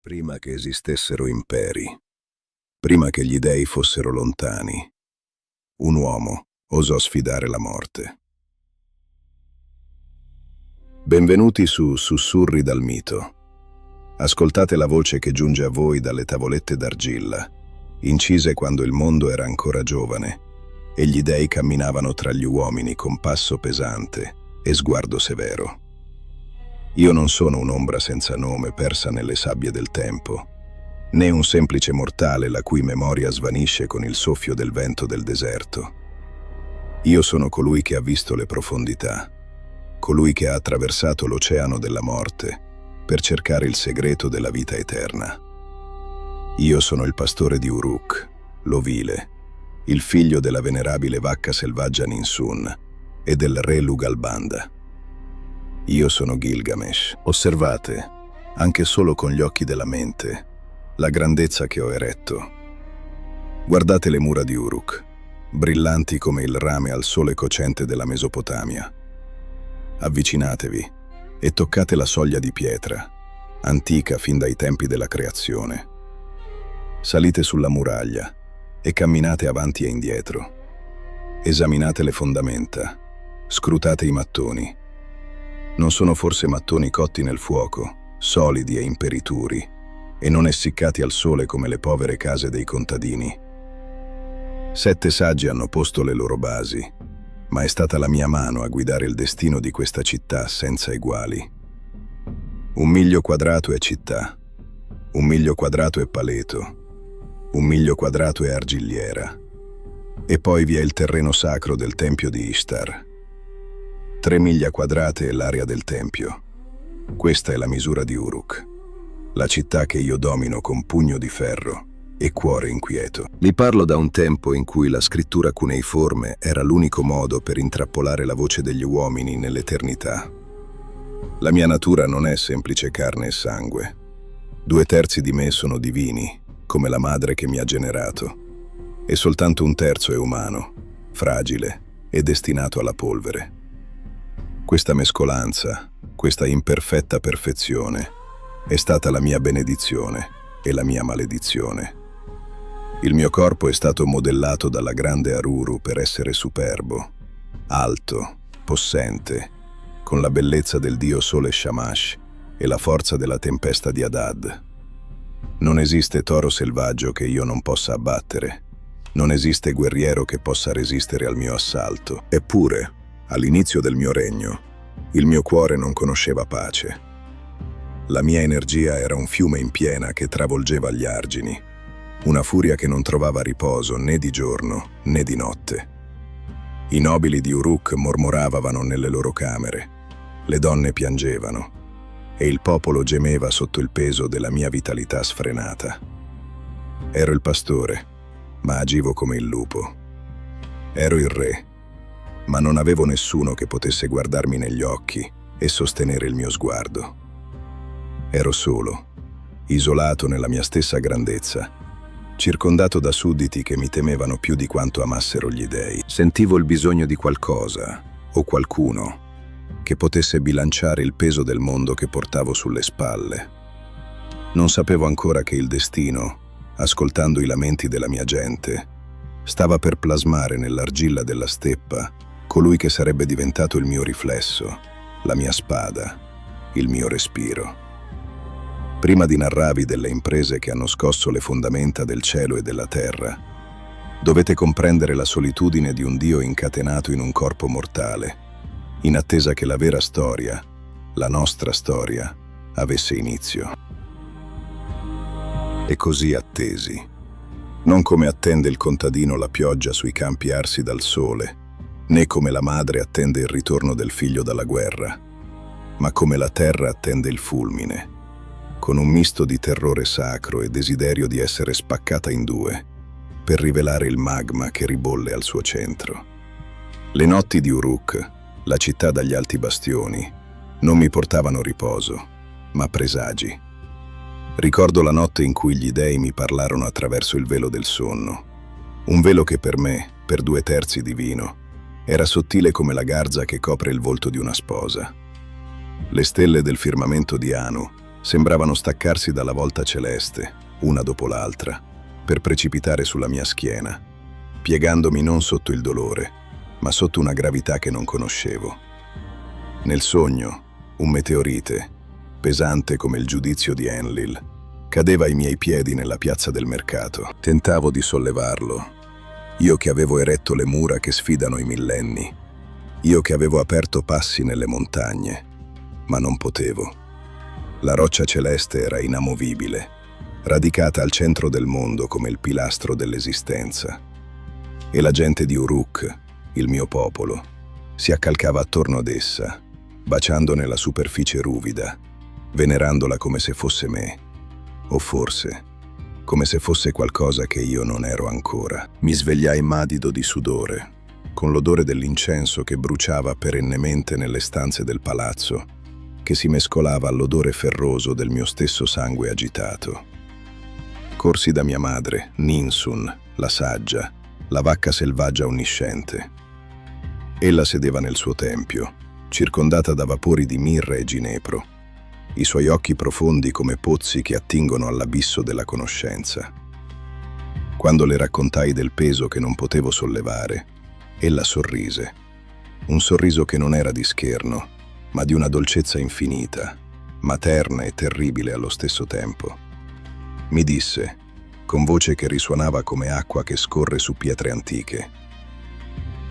Prima che esistessero imperi, prima che gli dei fossero lontani, un uomo osò sfidare la morte. Benvenuti su Sussurri dal mito. Ascoltate la voce che giunge a voi dalle tavolette d'argilla, incise quando il mondo era ancora giovane e gli dei camminavano tra gli uomini con passo pesante e sguardo severo. Io non sono un'ombra senza nome persa nelle sabbie del tempo, né un semplice mortale la cui memoria svanisce con il soffio del vento del deserto. Io sono colui che ha visto le profondità, colui che ha attraversato l'oceano della morte per cercare il segreto della vita eterna. Io sono il pastore di Uruk, l'ovile, il figlio della venerabile vacca selvaggia Ninsun e del re Lugalbanda. Io sono Gilgamesh. Osservate, anche solo con gli occhi della mente, la grandezza che ho eretto. Guardate le mura di Uruk, brillanti come il rame al sole cocente della Mesopotamia. Avvicinatevi e toccate la soglia di pietra, antica fin dai tempi della creazione. Salite sulla muraglia e camminate avanti e indietro. Esaminate le fondamenta, scrutate i mattoni. Non sono forse mattoni cotti nel fuoco, solidi e imperituri, e non essiccati al sole come le povere case dei contadini? 7 saggi hanno posto le loro basi, ma è stata la mia mano a guidare il destino di questa città senza eguali. 1 miglio quadrato è città, 1 miglio quadrato è paleto, 1 miglio quadrato è argilliera, e poi vi è il terreno sacro del tempio di Ishtar. 3 miglia quadrate è l'area del tempio. Questa è la misura di Uruk, la città che io domino con pugno di ferro e cuore inquieto. Vi parlo da un tempo in cui la scrittura cuneiforme era l'unico modo per intrappolare la voce degli uomini nell'eternità. La mia natura non è semplice carne e sangue. 2/3 di me sono divini, come la madre che mi ha generato, e soltanto 1/3 è umano, fragile e destinato alla polvere. Questa mescolanza, questa imperfetta perfezione, è stata la mia benedizione e la mia maledizione. Il mio corpo è stato modellato dalla grande Aruru per essere superbo, alto, possente, con la bellezza del dio sole Shamash e la forza della tempesta di Hadad. Non esiste toro selvaggio che io non possa abbattere, non esiste guerriero che possa resistere al mio assalto. Eppure, all'inizio del mio regno, il mio cuore non conosceva pace. La mia energia era un fiume in piena che travolgeva gli argini, una furia che non trovava riposo né di giorno né di notte. I nobili di Uruk mormoravano nelle loro camere, le donne piangevano e il popolo gemeva sotto il peso della mia vitalità sfrenata. Ero il pastore, ma agivo come il lupo. Ero il re, ma non avevo nessuno che potesse guardarmi negli occhi e sostenere il mio sguardo. Ero solo, isolato nella mia stessa grandezza, circondato da sudditi che mi temevano più di quanto amassero gli dei. Sentivo il bisogno di qualcosa, o qualcuno, che potesse bilanciare il peso del mondo che portavo sulle spalle. Non sapevo ancora che il destino, ascoltando i lamenti della mia gente, stava per plasmare nell'argilla della steppa colui che sarebbe diventato il mio riflesso, la mia spada, il mio respiro. Prima di narrarvi delle imprese che hanno scosso le fondamenta del cielo e della terra, dovete comprendere la solitudine di un Dio incatenato in un corpo mortale, in attesa che la vera storia, la nostra storia, avesse inizio. E così attesi, non come attende il contadino la pioggia sui campi arsi dal sole, né come la madre attende il ritorno del figlio dalla guerra, ma come la terra attende il fulmine, con un misto di terrore sacro e desiderio di essere spaccata in due, per rivelare il magma che ribolle al suo centro. Le notti di Uruk, la città dagli alti bastioni, non mi portavano riposo, ma presagi. Ricordo la notte in cui gli dei mi parlarono attraverso il velo del sonno, un velo che per me, per 2/3 divino, era sottile come la garza che copre il volto di una sposa. Le stelle del firmamento di Anu Sembravano staccarsi dalla volta celeste, una dopo l'altra, per precipitare sulla mia schiena, piegandomi non sotto il dolore, ma sotto una gravità che non conoscevo. Nel sogno, un meteorite, pesante come il giudizio di Enlil, cadeva ai miei piedi nella piazza del mercato. Tentavo di sollevarlo. Io che avevo eretto le mura che sfidano i millenni. Io che avevo aperto passi nelle montagne. Ma non potevo. La roccia celeste era inamovibile, radicata al centro del mondo come il pilastro dell'esistenza. E la gente di Uruk, il mio popolo, si accalcava attorno ad essa, baciandone la superficie ruvida, venerandola come se fosse me, o forse come se fosse qualcosa che io non ero ancora. Mi svegliai madido di sudore, con l'odore dell'incenso che bruciava perennemente nelle stanze del palazzo, che si mescolava all'odore ferroso del mio stesso sangue agitato. Corsi da mia madre, Ninsun, la saggia, la vacca selvaggia onnisciente. Ella sedeva nel suo tempio, circondata da vapori di mirra e ginepro, i suoi occhi profondi come pozzi che attingono all'abisso della conoscenza. Quando le raccontai del peso che non potevo sollevare, ella sorrise, un sorriso che non era di scherno, ma di una dolcezza infinita, materna e terribile allo stesso tempo. Mi disse, con voce che risuonava come acqua che scorre su pietre antiche: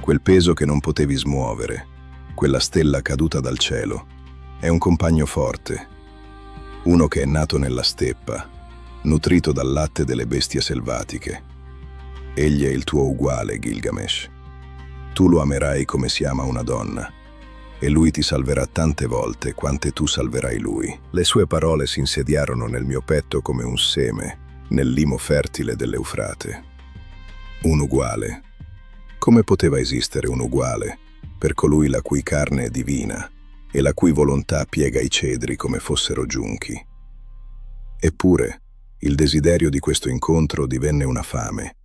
quel peso che non potevi smuovere, quella stella caduta dal cielo, è un compagno forte, uno che è nato nella steppa, nutrito dal latte delle bestie selvatiche. Egli è il tuo uguale, Gilgamesh. Tu lo amerai come si ama una donna, e lui ti salverà tante volte quante tu salverai lui. Le sue parole si insediarono nel mio petto come un seme nel limo fertile dell'Eufrate. Un uguale. Come poteva esistere un uguale per colui la cui carne è divina e la cui volontà piega i cedri come fossero giunchi? Eppure, il desiderio di questo incontro divenne una fame,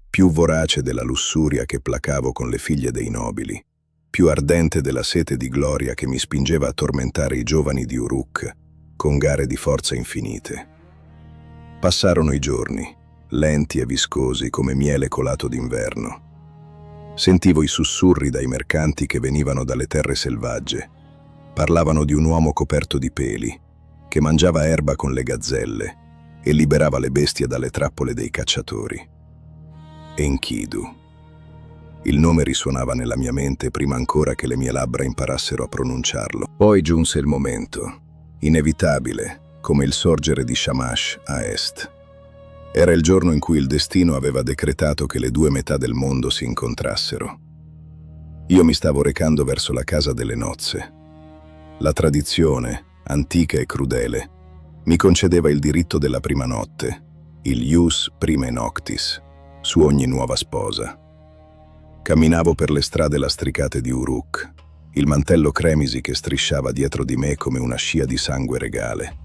più vorace della lussuria che placavo con le figlie dei nobili, più ardente della sete di gloria che mi spingeva a tormentare i giovani di Uruk con gare di forza infinite. Passarono i giorni, lenti e viscosi come miele colato d'inverno. Sentivo i sussurri dai mercanti che venivano dalle terre selvagge. Parlavano di un uomo coperto di peli, che mangiava erba con le gazzelle e liberava le bestie dalle trappole dei cacciatori. Enkidu. Il nome risuonava nella mia mente prima ancora che le mie labbra imparassero a pronunciarlo. Poi giunse il momento, inevitabile, come il sorgere di Shamash a est. Era il giorno in cui il destino aveva decretato che le due metà del mondo si incontrassero. Io mi stavo recando verso la casa delle nozze. La tradizione, antica e crudele, mi concedeva il diritto della prima notte, il ius prime noctis, su ogni nuova sposa. Camminavo per le strade lastricate di Uruk, il mantello cremisi che strisciava dietro di me come una scia di sangue regale,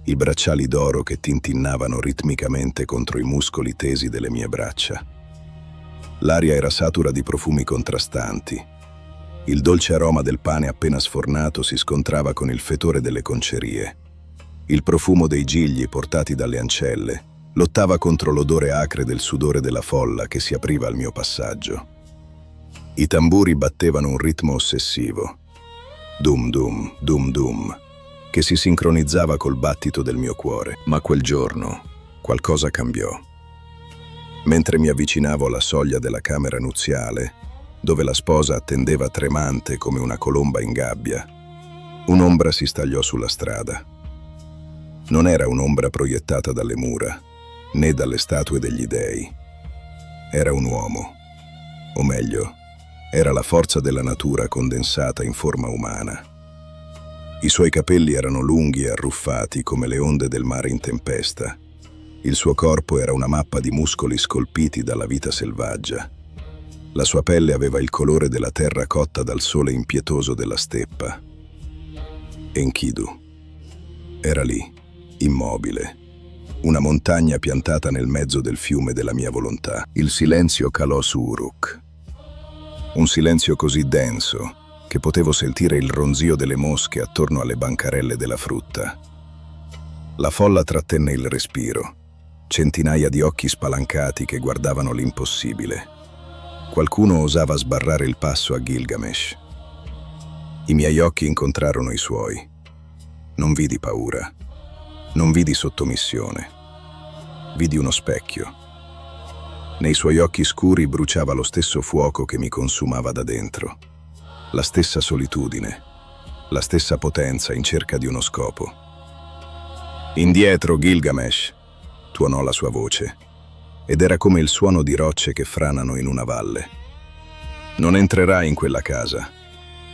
i bracciali d'oro che tintinnavano ritmicamente contro i muscoli tesi delle mie braccia. L'aria era satura di profumi contrastanti. Il dolce aroma del pane appena sfornato si scontrava con il fetore delle concerie. Il profumo dei gigli portati dalle ancelle lottava contro l'odore acre del sudore della folla che si apriva al mio passaggio. I tamburi battevano un ritmo ossessivo, dum dum, dum dum, che si sincronizzava col battito del mio cuore. Ma quel giorno qualcosa cambiò. Mentre mi avvicinavo alla soglia della camera nuziale, dove la sposa attendeva tremante come una colomba in gabbia, un'ombra si stagliò sulla strada. Non era un'ombra proiettata dalle mura, né dalle statue degli dei. Era un uomo, o meglio, era la forza della natura condensata in forma umana. I suoi capelli erano lunghi e arruffati come le onde del mare in tempesta. Il suo corpo era una mappa di muscoli scolpiti dalla vita selvaggia. La sua pelle aveva il colore della terra cotta dal sole impietoso della steppa. Enkidu. Era lì, immobile, una montagna piantata nel mezzo del fiume della mia volontà. Il silenzio calò su Uruk. Un silenzio così denso che potevo sentire il ronzio delle mosche attorno alle bancarelle della frutta. La folla trattenne il respiro. Centinaia di occhi spalancati che guardavano l'impossibile. Qualcuno osava sbarrare il passo a Gilgamesh. I miei occhi incontrarono i suoi. Non vidi paura. Non vidi sottomissione. Vidi uno specchio. Nei suoi occhi scuri bruciava lo stesso fuoco che mi consumava da dentro. La stessa solitudine. La stessa potenza in cerca di uno scopo. «Indietro, Gilgamesh!» tuonò la sua voce, ed era come il suono di rocce che franano in una valle. «Non entrerai in quella casa.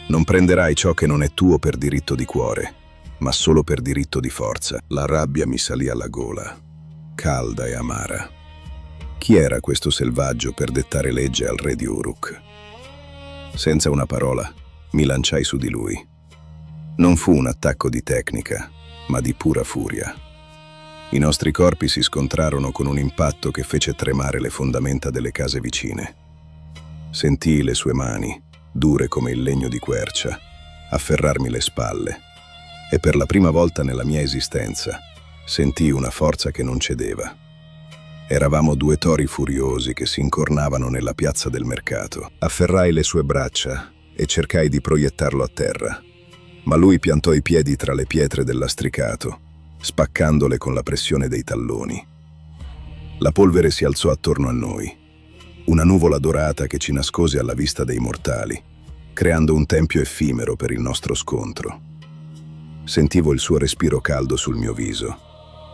Non prenderai ciò che non è tuo per diritto di cuore, ma solo per diritto di forza». La rabbia mi salì alla gola, calda e amara. Chi era questo selvaggio per dettare legge al re di Uruk? Senza una parola, mi lanciai su di lui. Non fu un attacco di tecnica, ma di pura furia. I nostri corpi si scontrarono con un impatto che fece tremare le fondamenta delle case vicine. Sentii le sue mani, dure come il legno di quercia, afferrarmi le spalle, e per la prima volta nella mia esistenza sentii una forza che non cedeva. Eravamo due tori furiosi che si incornavano nella piazza del mercato. Afferrai le sue braccia e cercai di proiettarlo a terra, ma lui piantò i piedi tra le pietre del lastricato, spaccandole con la pressione dei talloni. La polvere si alzò attorno a noi, una nuvola dorata che ci nascose alla vista dei mortali, creando un tempio effimero per il nostro scontro. Sentivo il suo respiro caldo sul mio viso.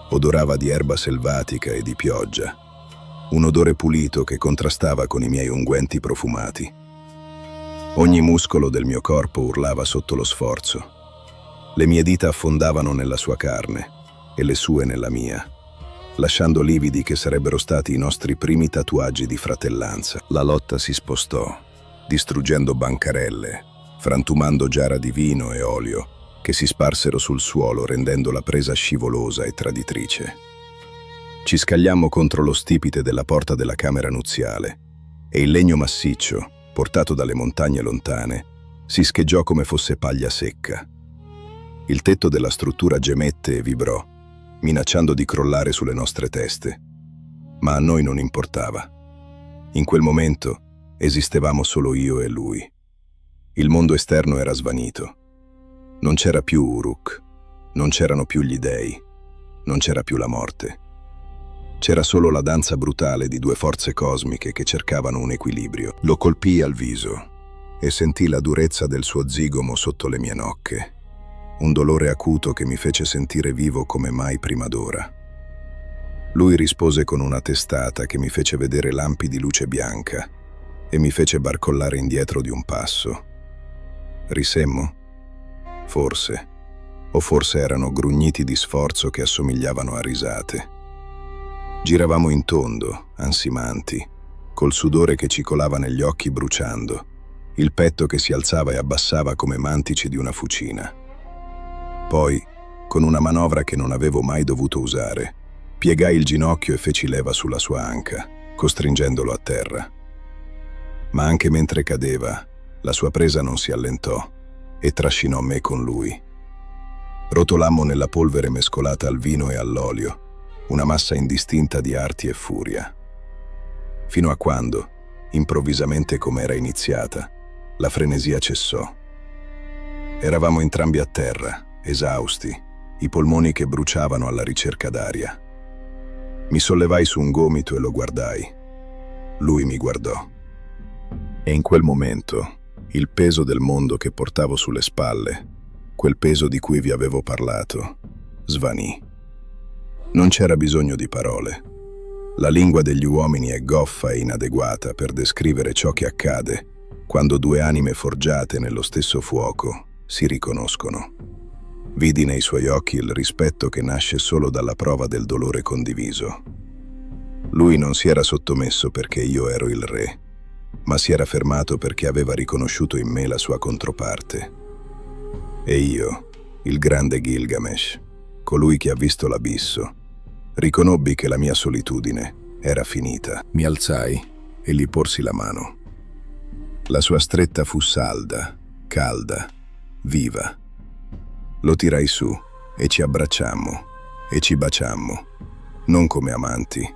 Odorava di erba selvatica e di pioggia, un odore pulito che contrastava con i miei unguenti profumati. Ogni muscolo del mio corpo urlava sotto lo sforzo. Le mie dita affondavano nella sua carne e le sue nella mia, lasciando lividi che sarebbero stati i nostri primi tatuaggi di fratellanza. La lotta si spostò, distruggendo bancarelle, frantumando giara di vino e olio, che si sparsero sul suolo rendendo la presa scivolosa e traditrice. Ci scagliammo contro lo stipite della porta della camera nuziale e il legno massiccio, portato dalle montagne lontane, si scheggiò come fosse paglia secca. Il tetto della struttura gemette e vibrò, minacciando di crollare sulle nostre teste. Ma a noi non importava. In quel momento esistevamo solo io e lui. Il mondo esterno era svanito. Non c'era più Uruk, non c'erano più gli dei, non c'era più la morte. C'era solo la danza brutale di due forze cosmiche che cercavano un equilibrio. Lo colpii al viso e sentii la durezza del suo zigomo sotto le mie nocche. Un dolore acuto che mi fece sentire vivo come mai prima d'ora. Lui rispose con una testata che mi fece vedere lampi di luce bianca e mi fece barcollare indietro di un passo. Risemmo? Forse. O forse erano grugniti di sforzo che assomigliavano a risate. Giravamo in tondo, ansimanti, col sudore che ci colava negli occhi bruciando, il petto che si alzava e abbassava come mantici di una fucina. Poi, con una manovra che non avevo mai dovuto usare, piegai il ginocchio e feci leva sulla sua anca, costringendolo a terra. Ma anche mentre cadeva, la sua presa non si allentò e trascinò me con lui. Rotolammo nella polvere mescolata al vino e all'olio, una massa indistinta di arti e furia. Fino a quando, improvvisamente come era iniziata, la frenesia cessò. Eravamo entrambi a terra, esausti, i polmoni che bruciavano alla ricerca d'aria. Mi sollevai su un gomito e lo guardai. Lui mi guardò. E in quel momento, il peso del mondo che portavo sulle spalle, quel peso di cui vi avevo parlato, svanì. Non c'era bisogno di parole. La lingua degli uomini è goffa e inadeguata per descrivere ciò che accade quando due anime forgiate nello stesso fuoco si riconoscono. Vidi nei suoi occhi il rispetto che nasce solo dalla prova del dolore condiviso. Lui non si era sottomesso perché io ero il re, ma si era fermato perché aveva riconosciuto in me la sua controparte. E io, il grande Gilgamesh, colui che ha visto l'abisso, riconobbi che la mia solitudine era finita. Mi alzai e gli porsi la mano. La sua stretta fu salda, calda, viva. Lo tirai su e ci abbracciammo. e ci baciammo, non come amanti,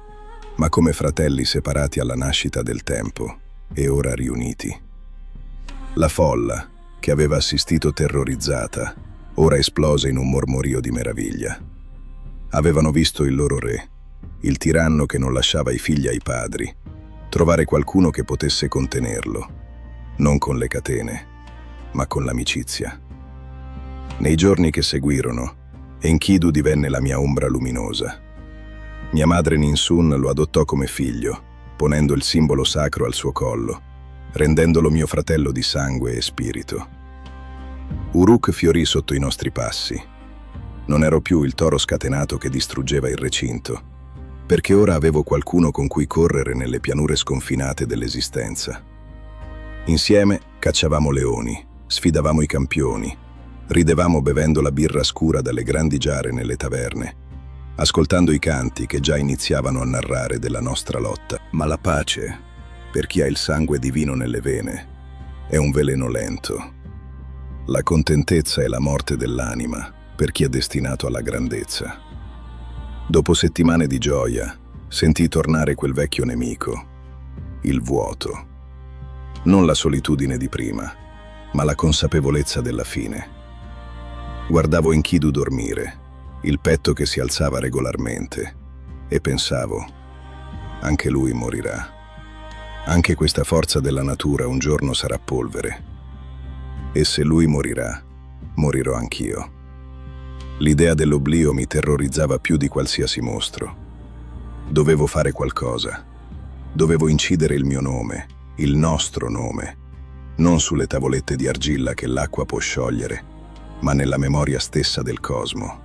ma come fratelli separati alla nascita del tempo e ora riuniti. La folla, che aveva assistito terrorizzata, ora esplose in un mormorio di meraviglia. Avevano visto il loro re, il tiranno che non lasciava i figli ai padri, trovare qualcuno che potesse contenerlo, non con le catene, ma con l'amicizia. Nei giorni che seguirono, Enkidu divenne la mia ombra luminosa. Mia madre Ninsun lo adottò come figlio, ponendo il simbolo sacro al suo collo, rendendolo mio fratello di sangue e spirito. Uruk fiorì sotto i nostri passi. Non ero più il toro scatenato che distruggeva il recinto, perché ora avevo qualcuno con cui correre nelle pianure sconfinate dell'esistenza. Insieme cacciavamo leoni, sfidavamo i campioni, ridevamo bevendo la birra scura dalle grandi giare nelle taverne, ascoltando i canti che già iniziavano a narrare della nostra lotta. Ma la pace, per chi ha il sangue divino nelle vene, è un veleno lento. La contentezza è la morte dell'anima per chi è destinato alla grandezza. Dopo settimane di gioia, sentii tornare quel vecchio nemico, il vuoto. Non la solitudine di prima, ma la consapevolezza della fine. Guardavo Enkidu dormire, il petto che si alzava regolarmente, e pensavo, anche lui morirà. Anche questa forza della natura un giorno sarà polvere. E se lui morirà, morirò anch'io. L'idea dell'oblio mi terrorizzava più di qualsiasi mostro. Dovevo fare qualcosa. Dovevo incidere il mio nome, il nostro nome, non sulle tavolette di argilla che l'acqua può sciogliere, ma nella memoria stessa del cosmo.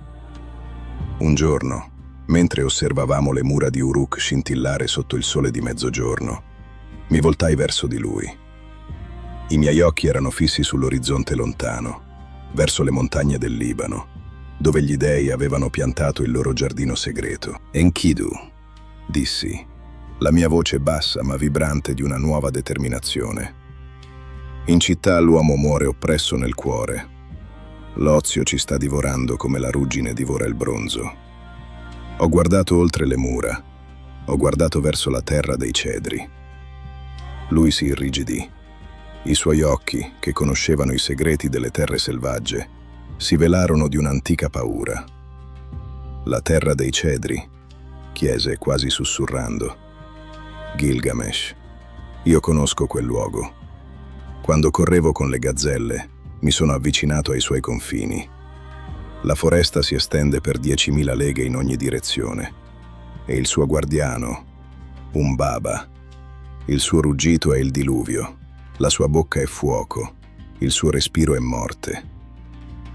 Un giorno, mentre osservavamo le mura di Uruk scintillare sotto il sole di mezzogiorno, mi voltai verso di lui. I miei occhi erano fissi sull'orizzonte lontano, verso le montagne del Libano, dove gli dei avevano piantato il loro giardino segreto. Enkidu, dissi, la mia voce bassa ma vibrante di una nuova determinazione. In città l'uomo muore oppresso nel cuore. L'ozio ci sta divorando come la ruggine divora il bronzo. Ho guardato oltre le mura, ho guardato verso la terra dei cedri. Lui si irrigidì. I suoi occhi, che conoscevano i segreti delle terre selvagge, si velarono di un'antica paura. La terra dei cedri, chiese quasi sussurrando. Gilgamesh, io conosco quel luogo. Quando correvo con le gazzelle, mi sono avvicinato ai suoi confini. La foresta si estende per 10.000 leghe in ogni direzione, e il suo guardiano, un baba. Il suo ruggito è il diluvio, la sua bocca è fuoco, il suo respiro è morte.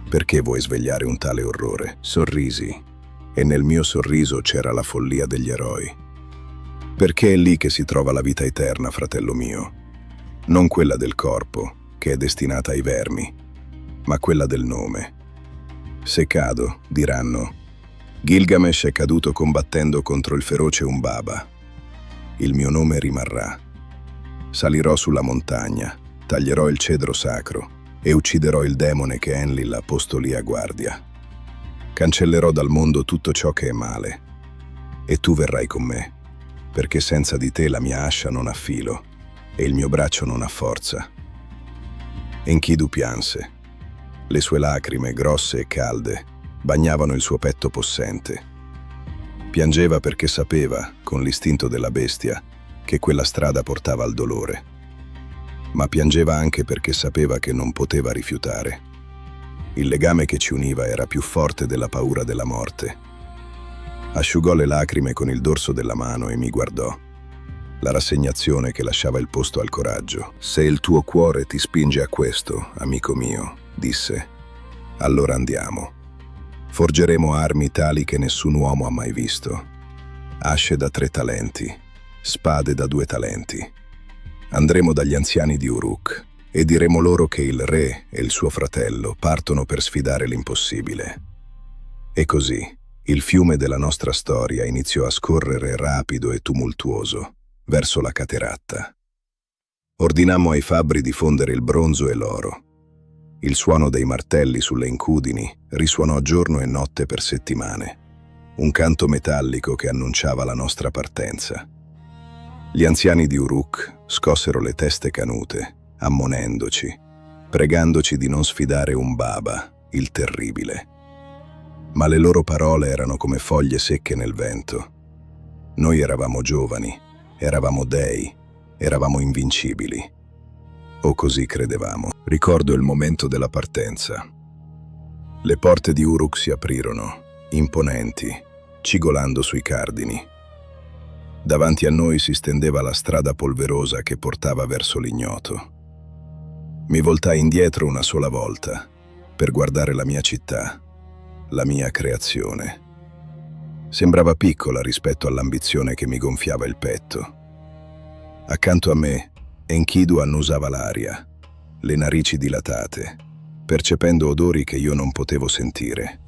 Perché vuoi svegliare un tale orrore? Sorrisi, e nel mio sorriso c'era la follia degli eroi. Perché è lì che si trova la vita eterna, fratello mio. Non quella del corpo, che è destinata ai vermi, ma quella del nome. Se cado, diranno, Gilgamesh è caduto combattendo contro il feroce Umbaba. Il mio nome rimarrà. Salirò sulla montagna, taglierò il cedro sacro e ucciderò il demone che Enlil ha posto lì a guardia. Cancellerò dal mondo tutto ciò che è male. E tu verrai con me, perché senza di te la mia ascia non ha filo e il mio braccio non ha forza. Enkidu pianse. Le sue lacrime, grosse e calde, bagnavano il suo petto possente. Piangeva perché sapeva, con l'istinto della bestia, che quella strada portava al dolore. Ma piangeva anche perché sapeva che non poteva rifiutare. Il legame che ci univa era più forte della paura della morte. Asciugò le lacrime con il dorso della mano e mi guardò. La rassegnazione che lasciava il posto al coraggio. Se il tuo cuore ti spinge a questo, amico mio, disse, allora andiamo. Forgeremo armi tali che nessun uomo ha mai visto. Asce da 3 talenti, spade da 2 talenti. Andremo dagli anziani di Uruk e diremo loro che il re e il suo fratello partono per sfidare l'impossibile. E così, il fiume della nostra storia iniziò a scorrere rapido e tumultuoso verso la cateratta. Ordinammo ai fabbri di fondere il bronzo e l'oro. Il suono dei martelli sulle incudini risuonò giorno e notte per settimane. un canto metallico che annunciava la nostra partenza. Gli anziani di Uruk scossero le teste canute, ammonendoci, pregandoci di non sfidare Umbaba, il terribile. Ma le loro parole erano come foglie secche nel vento. Noi eravamo giovani, eravamo dei, eravamo invincibili. O così credevamo. Ricordo il momento della partenza. Le porte di Uruk si aprirono, imponenti, cigolando sui cardini. Davanti a noi si stendeva la strada polverosa che portava verso l'ignoto. Mi voltai indietro una sola volta, per guardare la mia città, la mia creazione. Sembrava piccola rispetto all'ambizione che mi gonfiava il petto. Accanto a me, Enkidu annusava l'aria, le narici dilatate, percependo odori che io non potevo sentire.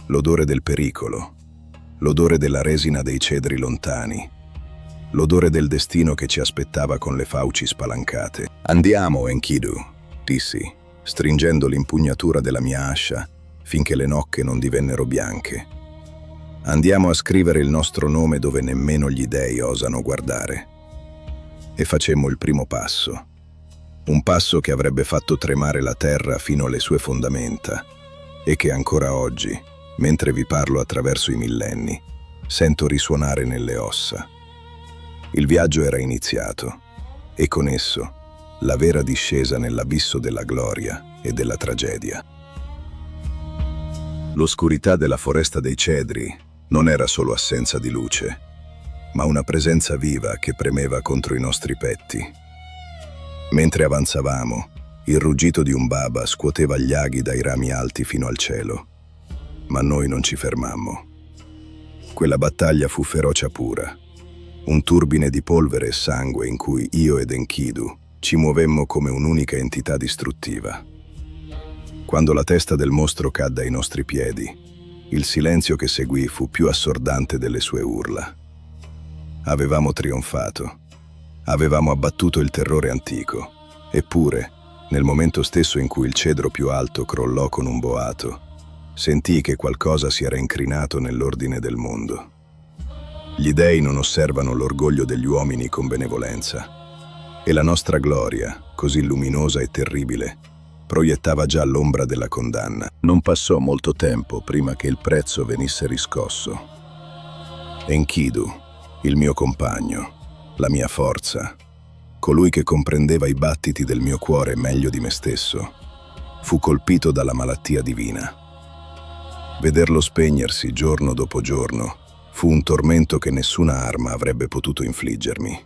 L'odore del pericolo, l'odore della resina dei cedri lontani, l'odore del destino che ci aspettava con le fauci spalancate. «Andiamo, Enkidu», dissi, stringendo l'impugnatura della mia ascia finché le nocche non divennero bianche. «Andiamo a scrivere il nostro nome dove nemmeno gli dei osano guardare». E facemmo il primo passo. Un passo che avrebbe fatto tremare la terra fino alle sue fondamenta e che ancora oggi, mentre vi parlo attraverso i millenni, sento risuonare nelle ossa. Il viaggio era iniziato e con esso la vera discesa nell'abisso della gloria e della tragedia. L'oscurità della foresta dei cedri non era solo assenza di luce, ma una presenza viva che premeva contro i nostri petti. Mentre avanzavamo, il ruggito di Umbaba scuoteva gli aghi dai rami alti fino al cielo, ma noi non ci fermammo. Quella battaglia fu ferocia pura, un turbine di polvere e sangue in cui io ed Enkidu ci muovemmo come un'unica entità distruttiva. Quando la testa del mostro cadde ai nostri piedi, il silenzio che seguì fu più assordante delle sue urla. Avevamo trionfato, avevamo abbattuto il terrore antico, eppure, nel momento stesso in cui il cedro più alto crollò con un boato, sentii che qualcosa si era incrinato nell'ordine del mondo. Gli dei non osservano l'orgoglio degli uomini con benevolenza, e la nostra gloria, così luminosa e terribile, proiettava già l'ombra della condanna. Non passò molto tempo prima che il prezzo venisse riscosso. Enkidu, il mio compagno, la mia forza, colui che comprendeva i battiti del mio cuore meglio di me stesso, fu colpito dalla malattia divina. Vederlo spegnersi giorno dopo giorno fu un tormento che nessuna arma avrebbe potuto infliggermi.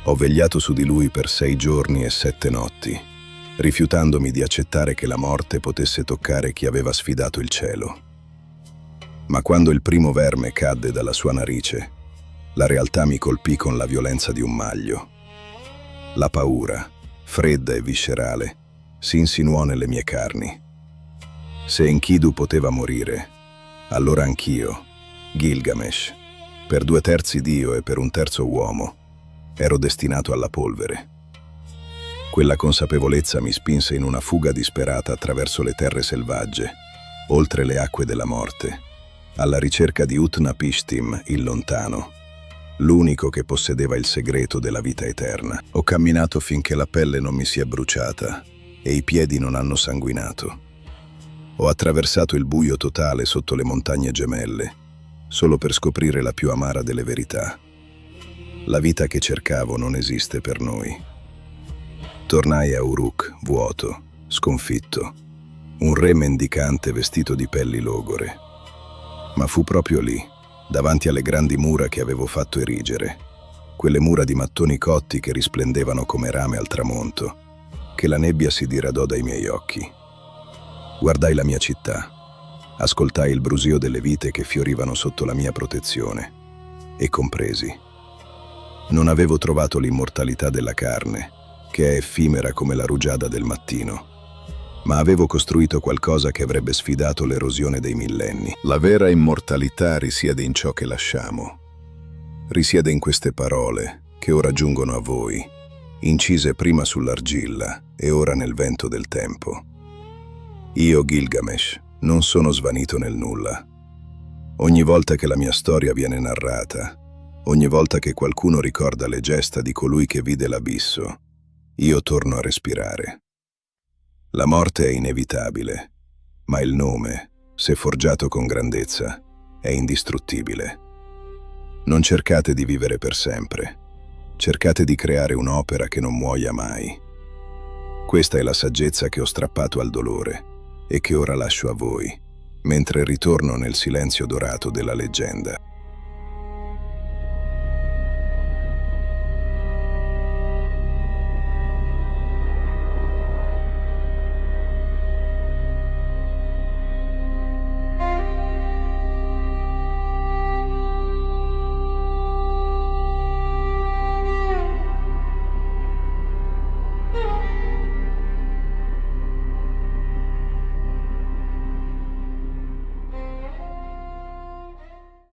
Ho vegliato su di lui per 6 giorni e 7 notti, rifiutandomi di accettare che la morte potesse toccare chi aveva sfidato il cielo. Ma quando il primo verme cadde dalla sua narice, la realtà mi colpì con la violenza di un maglio. La paura, fredda e viscerale, si insinuò nelle mie carni. Se Enkidu poteva morire, allora anch'io, Gilgamesh, per 2/3 Dio e per 1/3 uomo, ero destinato alla polvere. Quella consapevolezza mi spinse in una fuga disperata attraverso le terre selvagge, oltre le acque della morte, alla ricerca di Utnapishtim, il lontano, l'unico che possedeva il segreto della vita eterna. Ho camminato finché la pelle non mi si è bruciata e i piedi non hanno sanguinato. Ho attraversato il buio totale sotto le montagne gemelle, solo per scoprire la più amara delle verità. La vita che cercavo non esiste per noi. Tornai a Uruk, vuoto, sconfitto, un re mendicante vestito di pelli logore. Ma fu proprio lì, davanti alle grandi mura che avevo fatto erigere, quelle mura di mattoni cotti che risplendevano come rame al tramonto, che la nebbia si diradò dai miei occhi. Guardai la mia città, ascoltai il brusio delle vite che fiorivano sotto la mia protezione e compresi. Non avevo trovato l'immortalità della carne, che è effimera come la rugiada del mattino, ma avevo costruito qualcosa che avrebbe sfidato l'erosione dei millenni. La vera immortalità risiede in ciò che lasciamo. Risiede in queste parole che ora giungono a voi, incise prima sull'argilla e ora nel vento del tempo. Io, Gilgamesh, non sono svanito nel nulla. Ogni volta che la mia storia viene narrata, ogni volta che qualcuno ricorda le gesta di colui che vide l'abisso, io torno a respirare. La morte è inevitabile, ma il nome, se forgiato con grandezza, è indistruttibile. Non cercate di vivere per sempre, cercate di creare un'opera che non muoia mai. Questa è la saggezza che ho strappato al dolore e che ora lascio a voi, mentre ritorno nel silenzio dorato della leggenda.